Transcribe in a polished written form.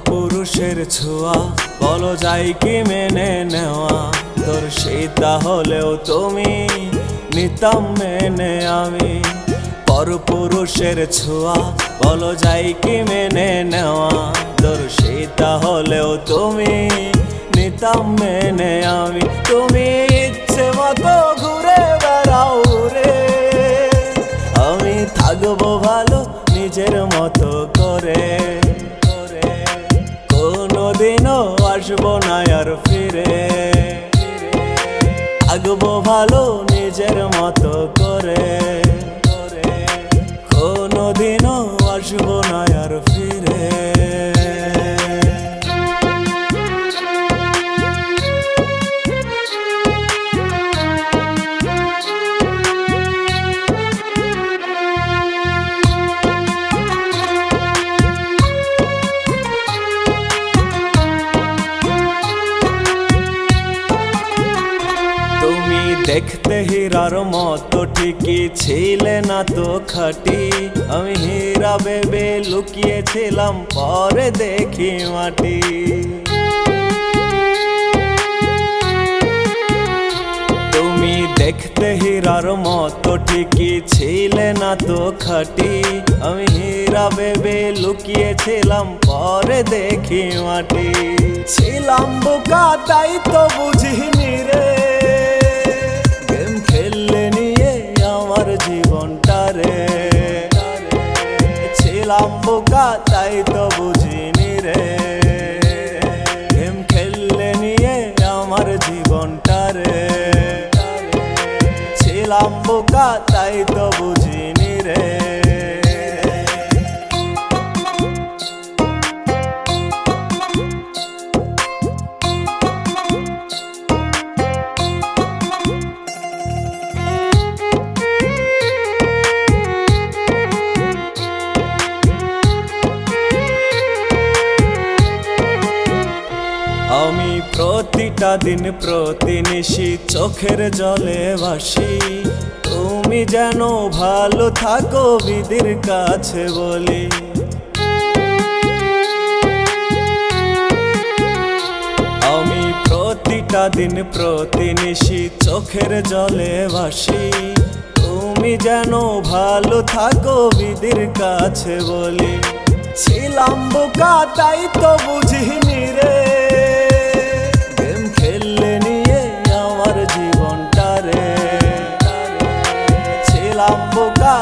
পুরুষের ছোঁয়া বলো যায় কি মেনে নেওয়া তোর সীতা হলেও তুমি নিতাম মেনে আমি পুরুষের ছোঁয়া বলো যায় কি মেনে নেওয়া তোর সীতা হলেও তুমি নিতাম মেনে আমি তুমি ইচ্ছে মতো ঘুরে বেড়াও রে আমি থাকবো ভালো নিজের মতো করে কোনোদিনও আসবো না আর ফিরে থাকবো ভালো নিজের মতো করে কোনোদিনও আসবো না আর ফিরে দেখতে হীরার মতো ঠিকই ছিলে না তো খাঁটি আমি হীরা ভেবে লুকিয়েছিলাম পরে দেখি মাটি তুমি দেখতে হীরার মতো ঠিকই ছিলে না তো খাঁটি আমি হীরা ভেবে লুকিয়েছিলাম পরে দেখি মাটি ছিলাম বোকা তাই তো বুঝিনি রে ছিলাম বোকা তাই তো বুঝিনি রে গেম খেললে নিয়ে আমার জীবনটা রে ছিলাম বোকা তাই তো বুঝিনি রে আমি প্রতিটা দিন প্রতিনিশি চোখের জলে ভাসি তুমি যেন ভালো থাকো বিধির কাছে বলি আমি প্রতিটা দিন প্রতিনিশি চোখের জলে ভাসি তুমি যেন ভালো থাকো বিধির কাছে বলি ছিলাম বোকা তাই তো বুঝিনি রে ছিলাম বোকা